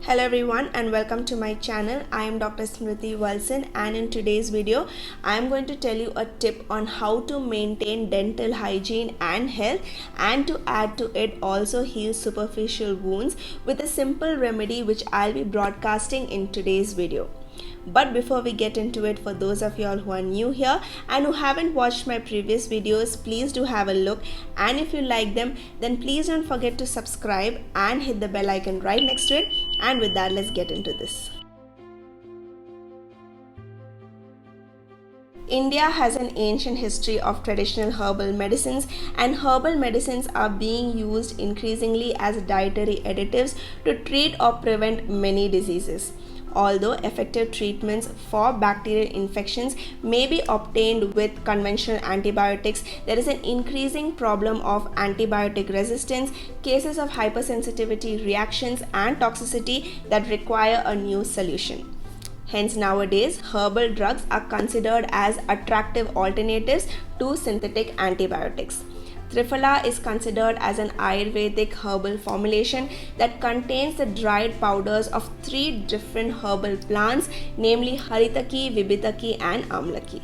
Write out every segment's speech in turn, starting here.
Hello everyone and welcome to my channel. I am Dr. Smriti Walson, and in today's video I am going to tell you a tip on how to maintain dental hygiene and health, and to add to it also heal superficial wounds with a simple remedy which I'll be broadcasting in today's video. But before we get into it, for those of y'all who are new here and who haven't watched my previous videos, please do have a look, and if you like them then please don't forget to subscribe and hit the bell icon right next to it. And with that, let's get into this. India has an ancient history of traditional herbal medicines, and herbal medicines are being used increasingly as dietary additives to treat or prevent many diseases. Although effective treatments for bacterial infections may be obtained with conventional antibiotics, there is an increasing problem of antibiotic resistance, cases of hypersensitivity reactions, and toxicity that require a new solution. Hence, nowadays, herbal drugs are considered as attractive alternatives to synthetic antibiotics. Triphala is considered as an Ayurvedic herbal formulation that contains the dried powders of 3 different herbal plants, namely Haritaki, Vibhitaki, and Amlaki.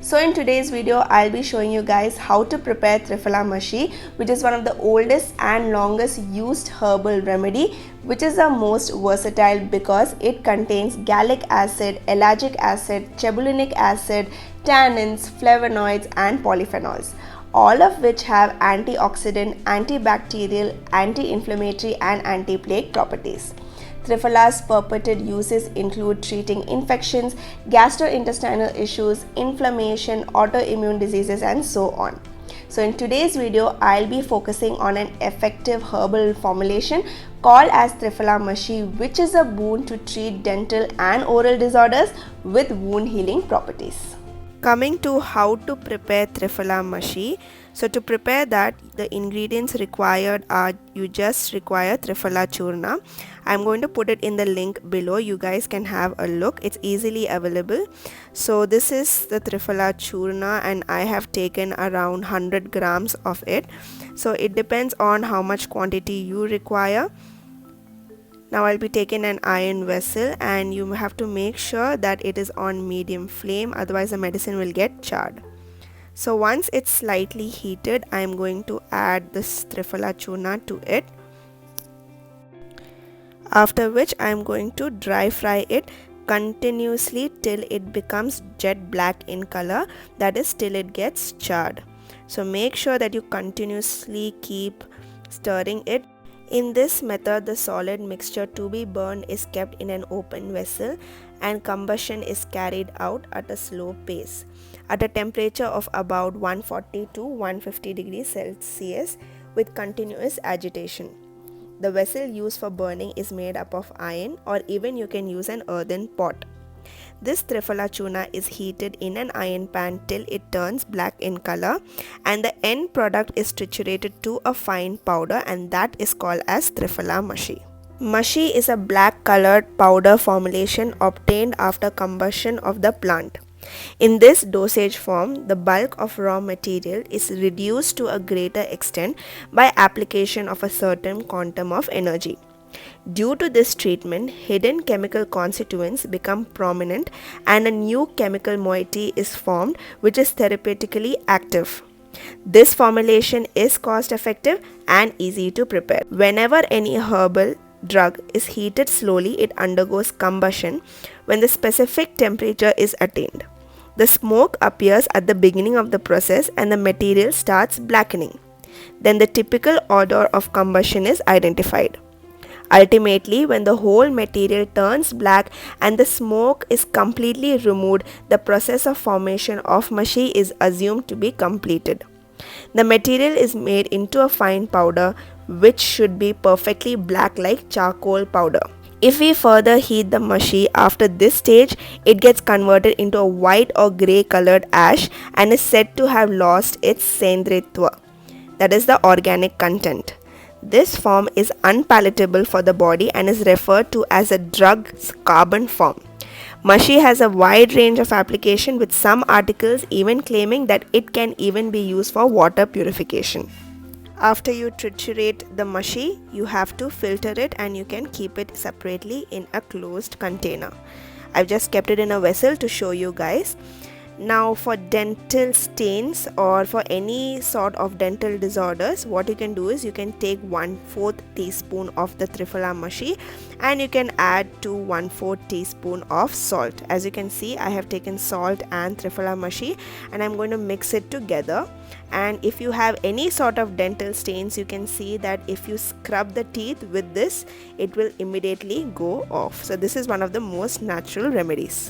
So in today's video, I'll be showing you guys how to prepare Triphala Mashi, which is one of the oldest and longest used herbal remedy, which is the most versatile because it contains gallic acid, ellagic acid, cebulinic acid, tannins, flavonoids, and polyphenols, all of which have antioxidant, antibacterial, anti-inflammatory, and anti-plaque properties. Triphala's purported uses include treating infections, gastrointestinal issues, inflammation, autoimmune diseases, and so on. So in today's video, I'll be focusing on an effective herbal formulation called as Triphala Mashi, which is a boon to treat dental and oral disorders with wound healing properties. Coming to how to prepare Triphala Mashi. So to prepare that, the ingredients required are, you just require Triphala Churna. I'm going to put it in the link below. You guys can have a look. It's easily available. So this is the Triphala Churna, and I have taken around 100 grams of it. So it depends on how much quantity you require. Now I'll be taking an iron vessel, and you have to make sure that it is on medium flame, otherwise the medicine will get charred. So once it's slightly heated, I am going to add this Triphala Churna to it. After which I am going to dry fry it continuously till it becomes jet black in color, that is till it gets charred. So make sure that you continuously keep stirring it. In this method, the solid mixture to be burned is kept in an open vessel, and combustion is carried out at a slow pace at a temperature of about 140 to 150 degrees Celsius with continuous agitation. The vessel used for burning is made up of iron, or even you can use an earthen pot. This Triphala Churna is heated in an iron pan till it turns black in color, and the end product is triturated to a fine powder, and that is called as Triphala Mashi. Mashi is a black colored powder formulation obtained after combustion of the plant. In this dosage form, the bulk of raw material is reduced to a greater extent by application of a certain quantum of energy. Due to this treatment, hidden chemical constituents become prominent, and a new chemical moiety is formed which is therapeutically active. This formulation is cost effective and easy to prepare. Whenever any herbal drug is heated slowly, it undergoes combustion when the specific temperature is attained. The smoke appears at the beginning of the process and the material starts blackening. Then the typical order of combustion is identified. Ultimately, when the whole material turns black and the smoke is completely removed, the process of formation of mashi is assumed to be completed. The material is made into a fine powder which should be perfectly black like charcoal powder. If we further heat the mashi after this stage, it gets converted into a white or grey colored ash and is said to have lost its sendritva, that is the organic content. This form is unpalatable for the body and is referred to as a drug's carbon form. Mashi has a wide range of application, with some articles even claiming that it can even be used for water purification. After you triturate the mushy, you have to filter it and you can keep it separately in a closed container. I've just kept it in a vessel to show you guys. Now for dental stains or for any sort of dental disorders, what you can do is you can take 1/4 teaspoon of the Triphala mushy and you can add to 1/4 teaspoon of salt. As you can see, I have taken salt and Triphala mushy and I'm going to mix it together. And if you have any sort of dental stains, you can see that if you scrub the teeth with this, it will immediately go off. So this is one of the most natural remedies.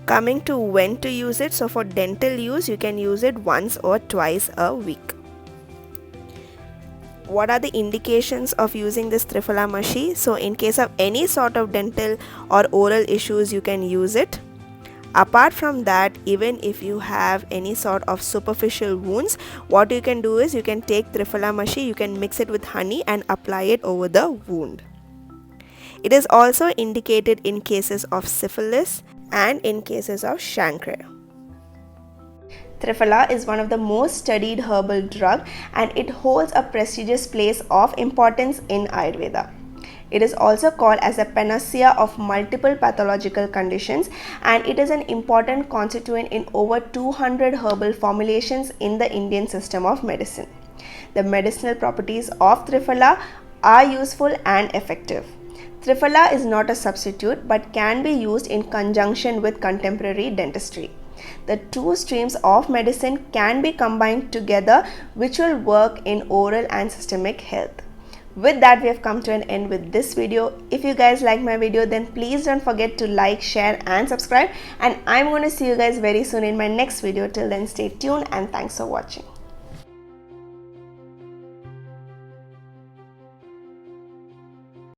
Coming to when to use it, so for dental use, you can use it once or twice a week. What are the indications of using this Triphala mushy? So in case of any sort of dental or oral issues, you can use it. Apart from that, even if you have any sort of superficial wounds, what you can do is you can take Triphala mushy, you can mix it with honey and apply it over the wound. It is also indicated in cases of syphilis and in cases of chancre. Triphala is one of the most studied herbal drug and it holds a prestigious place of importance in Ayurveda. It is also called as a panacea of multiple pathological conditions and it is an important constituent in over 200 herbal formulations in the Indian system of medicine. The medicinal properties of Triphala are useful and effective. Triphala is not a substitute but can be used in conjunction with contemporary dentistry. The two streams of medicine can be combined together, which will work in oral and systemic health. With that, we have come to an end with this video. If you guys like my video, then please don't forget to like, share and subscribe. And I'm going to see you guys very soon in my next video. Till then, stay tuned and thanks for watching.